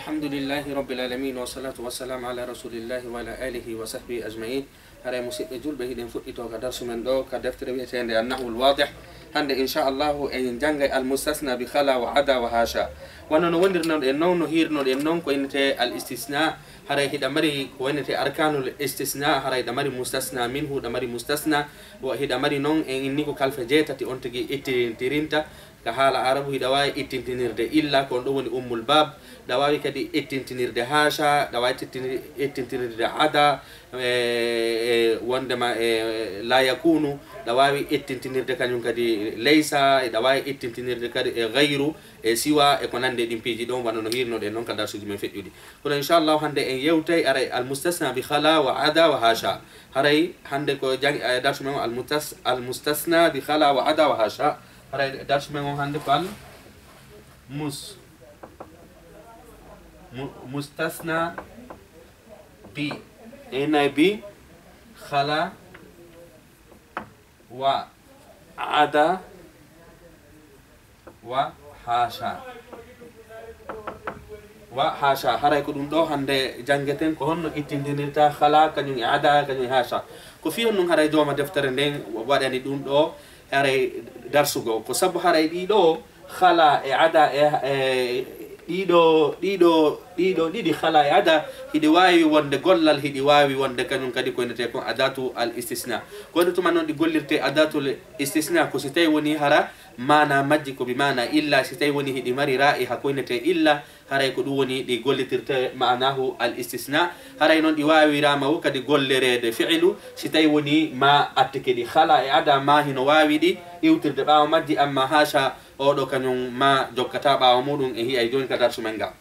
الحمد لله رب العالمين والصلاة والسلام على رسول الله وعلى آله وصحبه أجمعين. هذا مسيء جول بهيدن فوتو كدرس من دو كدفتر بيتين النحو الواضح. هند إن شاء الله إن جنگ المستثنى بخلا وعدا وهاشا. ونوندر نون نهير نون كوينت الاستثناء. هذا هيدا مري كوينت أركان الاستثناء. هذا هيدا مري مستثنى منه هذا مري مستثنى وهيدا مري نون إن نيكو كالفجيتا تي تيرينتا كحال عرب هيدا واي إتنتنير ده إلا كون أم الباب دواوي كدي إتنتنير ده هاشا دواوي إتنتنير ده عدا وندما لا يكون دواوي إتنتنير ده كانون كدي ليس دواوي إتنتنير ده كدي غيره سوى إكونان ده ديمبيجي دون وانو نهير نو ده نون كدار سوجي من فيديو دي كنا إن شاء الله هند إن يوتي أري المستثنى بخلا وعدا وهاشا هري هند كو جاني دارش منو المستثنى بخلا وعدا وهاشا هري دارش منو هند قال مستثنى ب هنا ب خلا وعدا وحاشا هراي كدوم دو هاندي جانغتين كو هون اتندينيتا خلا كانيو عدا كانيو حاشا كو في نون هراي دوما دفتر ندين واداني دوم دو هراي درسوغو كو سب هراي دي دو خلا عدا دي خلا عدا هدي واي وند غولال هدي واي وند كانون كادي كو نتي كو اداتو الاستثناء كو دتو مانون دي غوليرتي اداتو الاستثناء كو سيتاي وني هرا معنى مجيكو بمعنى إلا سيتاي وني هدي مري رائحة كوينتي إلا هراي كدوني دي غوليرتي معناه الاستثناء هراي نون دي واوي رامو كدي غوليرede فعلو سيتاي وني ما اتكي دي خلا عدا ما هنو واوي دي يوتر باو مجي اما هاشا odo kanyum ma jokkata bawo mudum e hi ay joni ka darsu men ga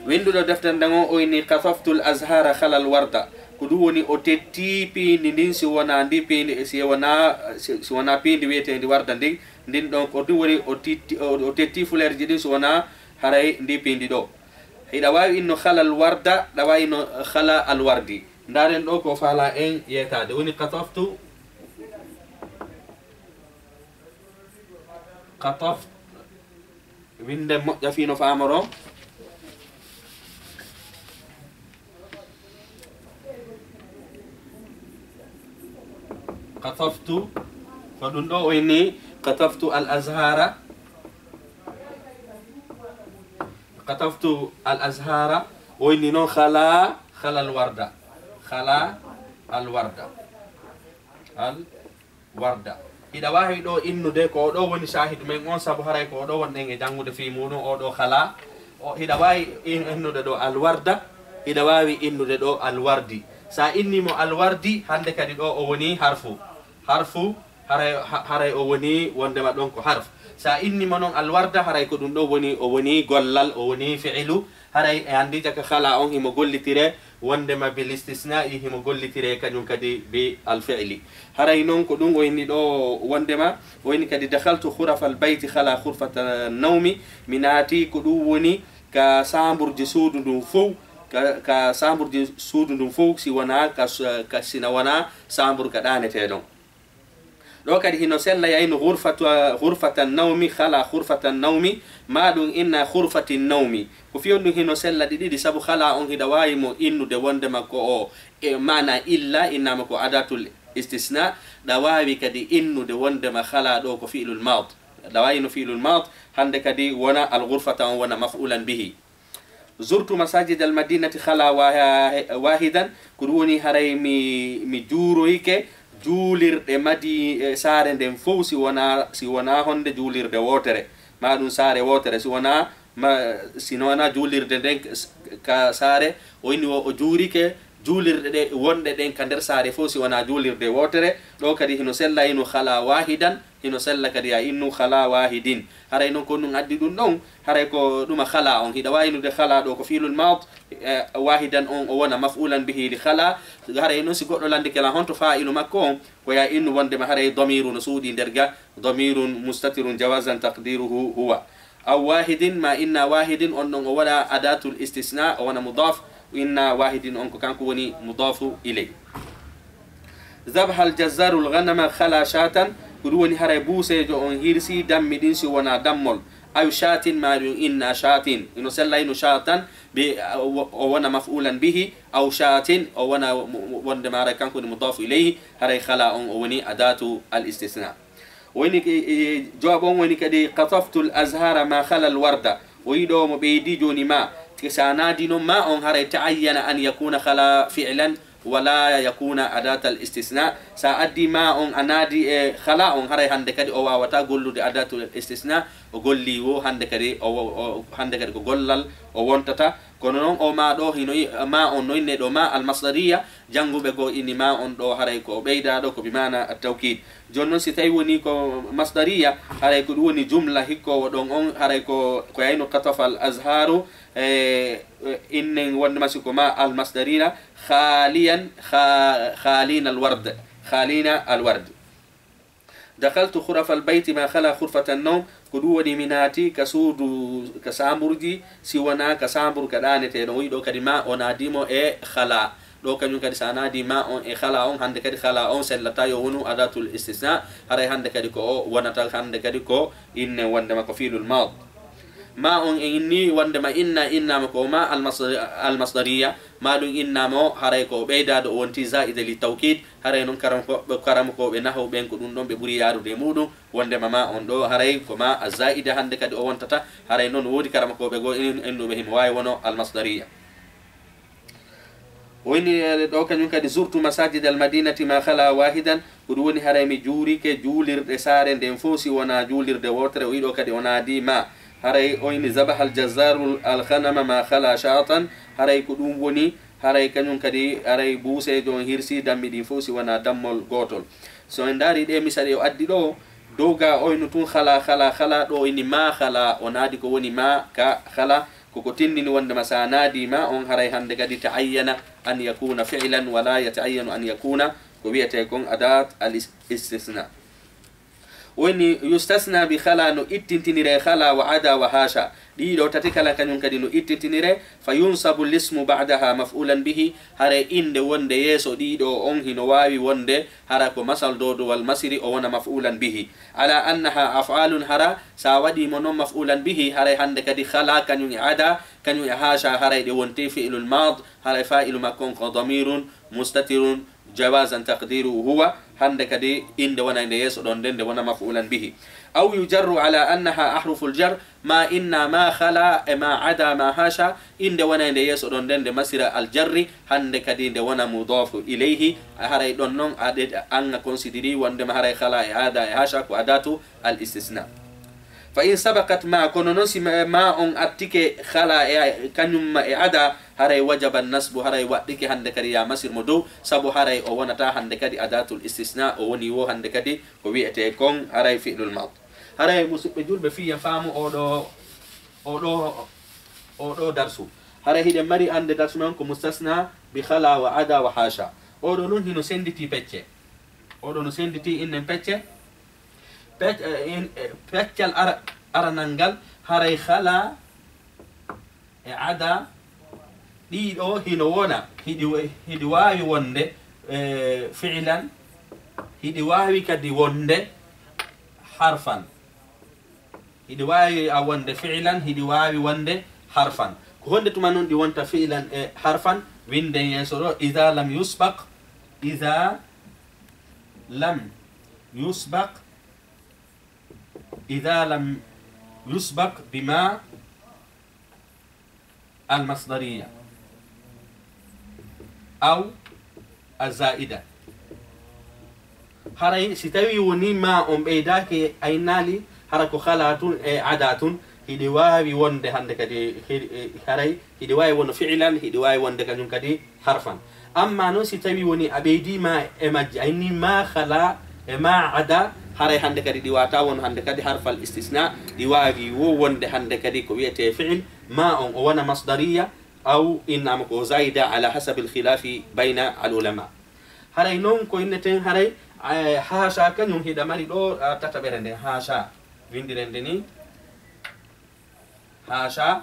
windudo deftan dango o ni kafaftul azhara khalal warda kudu woni o tetti pindi din si wona ndi pindi si wona pindi wete ndi warda din don ko du woni o tetti fuler jidi si wona haray ndi pindi do hida wawi inno khalal warda da wawi no khala al wardi ndaren do ko fala en yetade woni kafaftu قطفت وين جافينو فامرو قطفت فدندو ويني قطفت الازهار قطفت الازهار ويني نو خلا الورده خلا الورده ida wahi do innude ko do woni shahidu men on sabu haray ko do wonnen e jangude fi muno o do khala o ida wawi innude do alwarda ida wawi innude do alwardi sa innimo alwardi hande kadi do o woni harfu haray o woni wonde ma don ko harf sa innimo non alwarda haray ko dum do woni o woni gollal o woni fi'lu haray e andi jaka khala on himo gollitire wonde ma bil istisna'i himo gollitire kanyum kadi bi al fi'li haray non ko dum woni do wonde ma woni kadi dakhaltu khurafa al bayt khala khurfata an-nawmi minati ko dum woni ka samburji suudu dum fo ka samburji suudu dum fo si wana ka sina wana sambur ka danete don do kadi hino sella yayno ghurfata an-nawmi khala khurfata an-nawmi madun inna khurfati an-nawmi ko fiyondu hino sella didi sabu khala on hida wayi mo innude wonde makko o e mana illa inna mako adatul istisna da wawi kadi innude wonde ma khala do ko fi'lul mad da wayi no fi'lul mad hande kadi wona al-ghurfata wona maf'ulan bihi زرت مساجد المدينة خلا واحدا كروني هراي مي جورويك julir de madi sare den fo si wana honde julir de wotere madun sare wotere si wana ma sinona julir de den ka sare o inni o jurike julir de wonde den ka der sare fo si wana julir de wotere do kadi hino sella inu khala wahidan hino sella kadi ya inu khala wahidin haray non ko nun addi dum don haray ko duma khala on hida wayinu de khala do ko filul maut wahidan on o wona maf'ulan bihi li khala haray non si goddo lande kala honto fa'ilu makko ko ya inu wonde ma haray damirun sudi derga damirun mustatirun jawazan taqdiruhu huwa aw wahidin ma inna wahidin on non o wala adatul istisna o wana mudaf inna wahidin on ko kanko woni mudafu ilay ذبح الجزار الغنم خلا شاة كدوني هراي بوسي جو أن هيرسي دم مدينسي ونا دمول أو شات ما إن شات إنه سلا إنه شاتا ونا مفعولا به أو شات أو ونا وندم هراي كان كون مضاف إليه هراي خلا وني أداة الاستثناء ويني جوابون ويني كدي قطفت الأزهار ما خلا الوردة ويدو مبيدي جوني ما تسانادي ما أن هراي تعين أن يكون خلا فعلا ولا يكون أداة الاستثناء سأدي ما أن أنادي خلا أن هراي هندكدي أو وتقول دي أداة الاستثناء وقول لي و هندكدي أو هندكدي قولل أو وانتتا كونون أو ما دو هنوي ما أن نوين دو ما المصدرية جنگو بقو إني ما أن دو هراي كو بيدا دو كو بمعنى التوكيد جونون ستايوني كو مصدرية هراي كو دوني جملة هكو ودون أن هراي كو يينو قطف الأزهار إن ونمسكو ما المصدرين خالين الورد خالين الورد دخلت خرف البيت ما خلا خرفة النوم كدوني مناتي كسود كسامبرجي سيوانا كسامبر كدانة نويدو كدما وناديمو خلا لو كان يمكن سانا دي ما خلا هندك خلا سلتا يونو أداة الاستثناء هراي هندك ديكو ونتا هندك ديكو إن وندما كفيل الماض ما إني وندما إن مكوما المصدرية ما دون إن مو هرايكو بيداد وانتي زائد للتوكيد هراي نون كرمكو بنحو بينكو دون ببوري يارو ديمودو وندما ما أندو هرايكو ما الزائدة عندك دي وانتتا هراي نون ودي كرمكو بيقو إنو بهم واي ونو المصدرية وإني لو كان يمكن زرت مساجد المدينة ما خلا واحدا ودوني هراي مجوري كجولر رسارن دنفوسي ونا جولر دوتر ويدو كدي ونادي ما هراي أوين ذبح الجزار الخنم ما خلا شاطا هراي كدوم وني هراي كنون كدي هراي بوسي دون هيرسي دم دي فوسي وانا دمول غوتول سو انداري دي مثال يؤدي دو دوغا أوين تون خلا دو إني ما خلا ونادي كو وني ما كا خلا كوكوتين وند مسانادي ما أون هراي هند كدي تعين أن يكون فعلا ولا يتعين أن يكون كوبية يكون أداة الاستثناء وإني يستثنى بخلا نو إتنتنير خلا وعدا وهاشا دي لو تتكلا كان ينكدي نو إتنتنير فينصب الاسم بعدها مفعولا به هراي إند وند يسو دي دو أنهي نواوي وند هراكو مسال دودو والمسيري أو مفعولا به على أنها أفعال هرا ساودي منو مفعولا به هراي هندك دي خلا كان يعدا كان يهاشا هراي دي وانتي فعل الماض هراي فاعل ما كون ضمير مستتر جوازا تقديره هو هندك دي إن دونا إن يسو دون دين دونا مفعولا به أو يجر على أنها أحرف الجر ما إن ما خلا ما عدا ما هاشا إن دونا إن يسو دون دين مسير الجر هندك دي دونا مضاف إليه هراي دون نون أدد أن كونسيدري وندم هراي خلا عدا هاشا وأداة الاستثناء فإن سبقت ما كونونسي ما أن أتيك خلا كنيم عدا هراي وجب النصب هراي وقتك هندك يا مسير مدو سبو هراي أو نتا هندك دي أداة الاستثناء أو نيو هندك دي وبيأتي كون هراي فعل الماض هراي مسجول بفي يفهم أو درسو هراي هي مري عند درس منكم مستثنى بخلا وعدا وحاشا أو نون هنو سندتي بتشة أو نون سندتي إن بتشة بتشل أرنانجل هراي خلا عدا دي او هنونا هدواي وند فعلا هدواي كدي وند حرفا هدواي وند فعلا هدواي وند حرفا كهند تمانون دي وند فعلا حرفا وين دي يسرو اذا لم يسبق بما المصدرية أو الزائدة هراي ستوي وني ما بيداك أينالي هراكو خلاتون عاداتون هدواي وند هندك دي هراي هدواي ون فعلا هدواي وند كان كدي حرفا أما نو ستوي وني أبيدي ما إمج أيني ما خلا ما عدا هراي هندك دي واتا ون هندك دي حرف الاستثناء دواي وند هندك دي كويته فعل ما وانا مصدرية أو إنما زايدة على حسب الخلاف بين العلماء هراي نون كوينتين هراي هاشا كان يوم هيدا ماري دو تتبرن هاشا ويندرندني هاشا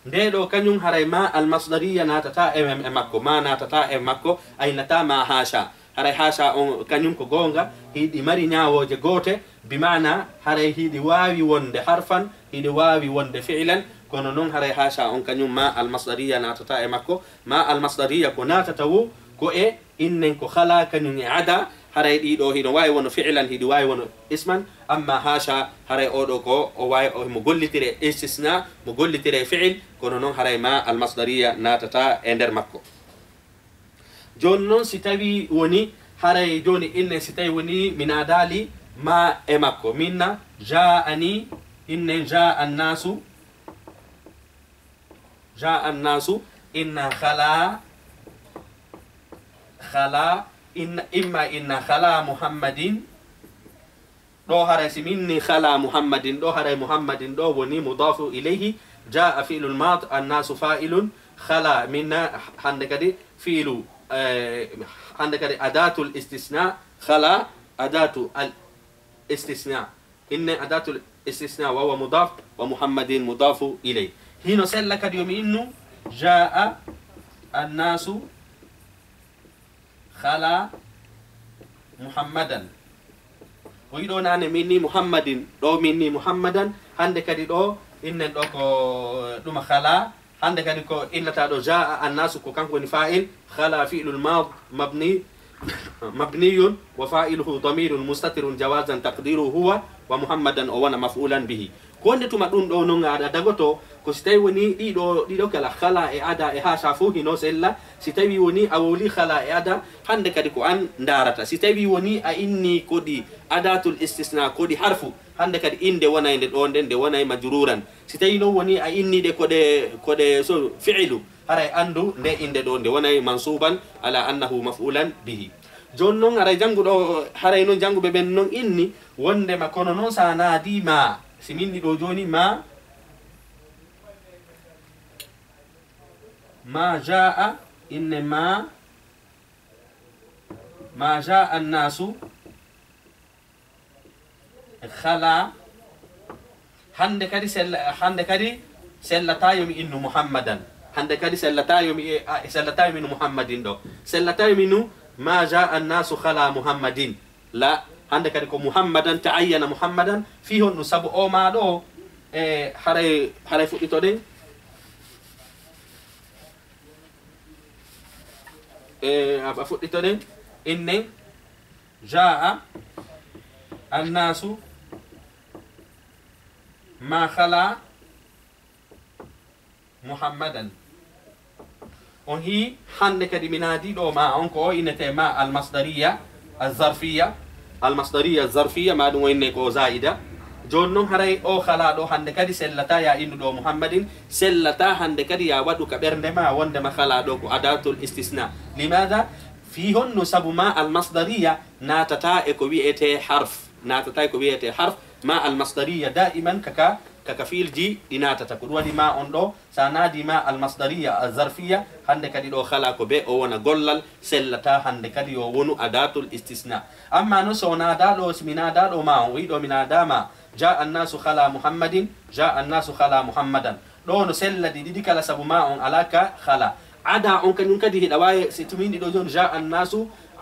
ندو كان يوم هراي ما المصدرية ناتتا مكو ما ناتتا مكو أي نتا ما هاشا haray hasha on kanyum ko gonga hidi mari nyaawoje gote bimana haray hidi wawi wonde harfan hidi wawi wonde fi'lan kono non haray hasha on kanyum ma al masdariya natata e makko ma al masdariya ko natata wo ko e innen ko khala kanyum ada haray dido hino wawi wono fi'lan hidi wawi wono isman amma hasha haray odo ko o wawi o mo gollitire istisna mo gollitire fi'l kono non haray ma al masdariya natata e der makko jonnon si tawi woni haray joni innen si tawi woni mina dali ma e makko minna ja'ani innen ja'a an-nasu inna khala imma inna khala muhammadin do haray si minni khala muhammadin do haray muhammadin do woni mudafu ilayhi ja'a fi'lul mad an-nasu fa'ilun khala minna hande kadi fi'lu عندك أداة الاستثناء خلا أداة الاستثناء إن أداة الاستثناء وهو مضاف ومحمد مضاف إليه هنا سألك اليوم إنه جاء الناس خلا محمدا ويدون أنا مني محمد دو مني محمدا عندك دو إن دوما خلا عندك هذيكو إن تادو جاء الناس كو كان فاعل خلا فعل الماض مبني وفاعله ضمير مستتر جوازا تقديره هو ومحمدا وانا مفعولا به كون تو مدون دو نونغا دغوتو ko sitay woni dido kala khala e ada e ha shafu hino sella sitay woni awoli khala e ada hande kadi ko an ndarata sitay woni a inni kodi adatul istisna kodi harfu hande kadi inde wona inde do de wona majruran sitay no woni a inni de kode so fi'lu haray andu de inde do de wona mansuban ala annahu maf'ulan bihi jonnon haray jangudo haray non jangu be ben non inni wonde ma kono non sana di ma siminni do joni ما جاء إنما ما جاء الناس خلا هندكري سلتا يوم إنه محمدا هندكري سلتا يوم إنه محمد دو سلتا يوم إنه ما جاء الناس خلا محمد لا هندكري محمدا تعين محمدا فيه نسب أو ما دو هري فوتو دين أفوت إتونين إن جاء الناس ما خلا محمدا وهي حنك دي منادي لو ما أنكو إنتي ما المصدرية الظرفية ما دون إنكو زائدة جونم هراي او خلا دو هند كدي سلتا يا إنو دو محمد سلتا هند كدي يا ودو كبرندما وندما خلا دو أداة الاستثناء لماذا فيهن نسب ما المصدرية ناتتا إكوبيئة حرف ما المصدرية دائما ككفيل جي ديناتا تكون ودي ما أندو سانادي ما المصدرية الظرفية هند كدي دو خلا كوبي او wana gollal سلتا هند كدي ونو أداة الاستثناء أما نسو نادا دو سمينادا دو ما ويدو منادا ما جاء الناس خلا محمد جاء الناس خلا محمدا دون سل دي كلا سبو ما علاك خلا عدا ان كان كدي دواي ستمين دو جون جاء الناس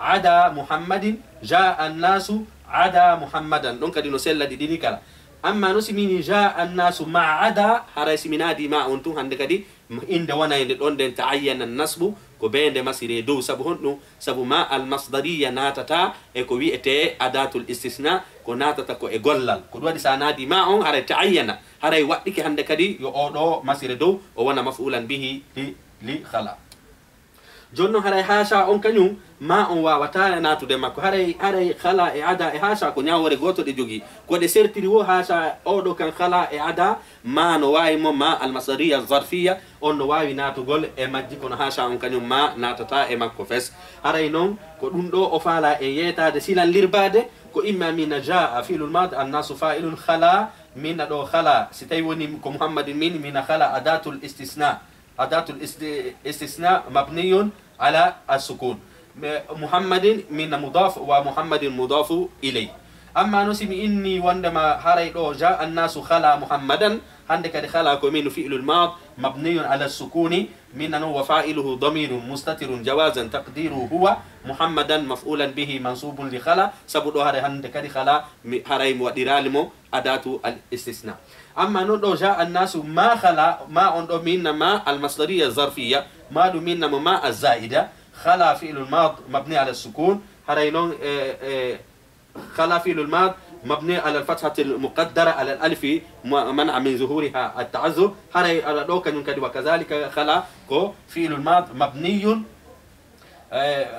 عدا محمد جاء الناس عدا محمدا دون كدي نو سل دي كلا اما نسميني جاء الناس مع عدا حرس منادي ما انتو هند كدي ان وانا ان دون دين تعين النصب ko bende masire do sabu honno sabu ma al masdariya natata e ko wi'ete adatul istisna ko natata ko e gollal ko wadi sanadi ma on hare ta'ayyana hare waddiki hande kadi yo odo masire do o wana maf'ulan bihi li khala jonno hare hasha on kanyum ma on wawata natude makko hare khala e ada e hasha ko nyawore goto de jogi ko de sertiri wo hasha odo kan khala e ada ma no wawi mo ma al masdariya zarfiyya on no wawi natugol e majji kono hasha on kanyum ma natata e makko fes haray non ko dum do o fala e yetade silan lirbade ko imma min jaa fi'lul mad an-nasu fa'ilun khala min do khala sitay woni ko muhammadin min khala adatul istisna mabniyun على السكون محمد من مضاف ومحمد مضاف إليه أما نسمي إني وندما هري دو جاء الناس خلا محمدا عندك خلا كمين فعل الماض مبني على السكون من أنه وفاعله ضمير مستتر جوازا تقديره هو محمدا مفعولا به منصوب لخلا سبب هري عندك خلا هري موديرالمو أداة الاستثناء. أما نو جاء الناس ما خلا ما عندو من ما المصدرية الظرفية ما دو من ما الزائدة خلا فعل الماض مبني على السكون هري نون خلا فعل الماض مبني على الفتحة المقدرة على الألف منع من ظهورها التعذر هري على دوكا ينكد وكذلك خلا كو فعل الماض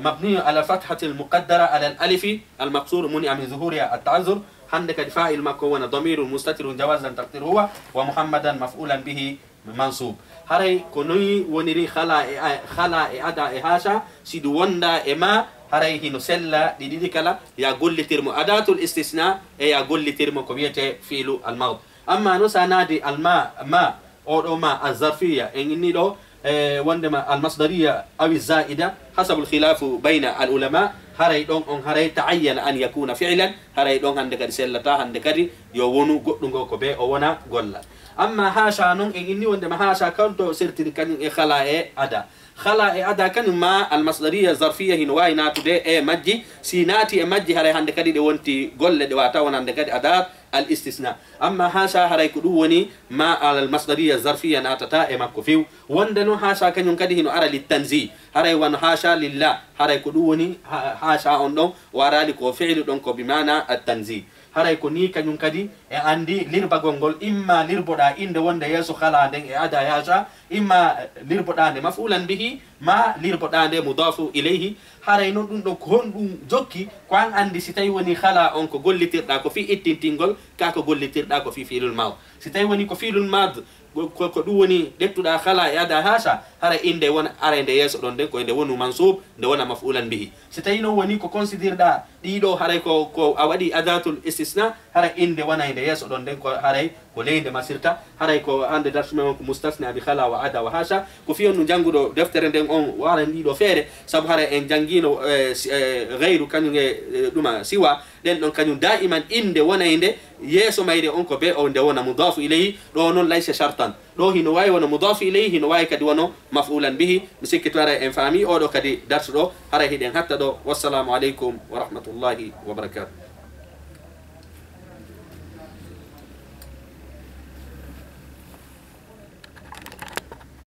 مبني على الفتحة المقدرة على الألف المقصور منع من ظهورها التعذر عندك فاعل مكون ضمير مستتر جوازا تقدير هو ومحمدا مفعولا به منصوب هري كوني ونري خلا أدا إهاشا سيدو وندا إما هري هنو سلا دي كلا يقول لي ترمو أداة الاستثناء يقول لي ترمو كبيرة فعل الماض. أما نسا نادي الماء ما أو ما الظرفية إني لو وندما المصدرية أو الزائدة حسب الخلاف بين العلماء هري دون هري تعين أن يكون فعلا هري دون عندك سلتا عندك يوونو قدنغو كبي أونا قولا. أما هاشا نون إني وندما هاشا كنتو سرتي كان خلاء أدا خلا أدا كان ما المصدرية الظرفية هنواي ناتو دي مجي سيناتي مجي هري عندك دي وانتي قول دي واتاون عندك أداة الاستثناء. أما هاشا هري كدووني ما المصدرية الظرفية ناتتا مكو فيو وندنو هاشا كان ينكدي هنو أرى للتنزيه هري وان هاشا لله هري كدووني هاشا أندو وارالك وفعل دونكو بمعنى التنزيه هري كوني كان ينكدي عندي ليربا غونغول إما ليربودا إند وند يسو خلا دين أدا هاشا إما ليربودا مفعولا به ما ليربودا مضاف إليه هري نون دو كون جوكي كوان عندي ستاي وني خلا أنكو قول لي تير داكو في إتنتينغول كاكو قول لي تير داكو في فعل الماض ستاي وني كو فعل الماض ko duwoni dettuda khala yada hasha hara inde wona ara inde yeso don den ko inde wonu mansub de wona maf'ulan bihi so tayino woni ko consider da dido hara ko awadi adatul istisna hara inde wona inde yeso don den ko hara ko leende masirta hara ko ande darsme ko mustasna bi khala wa ada wa hasha ko fi on jangudo deftere den on wara ndido fere sabu hara en jangino ghayru kanyuge duma siwa den don kanyum daiman inde wona inde yeso mayde on ko be on de wona mudafu ilayhi do non laysa shartan do hino way wona mudafu ilayhi hino way kadi wono maf'ulan bihi misikito ara en fami o do kadi darsu do hara hiden hatta do wassalamu alaykum wa rahmatullahi wa barakatuh.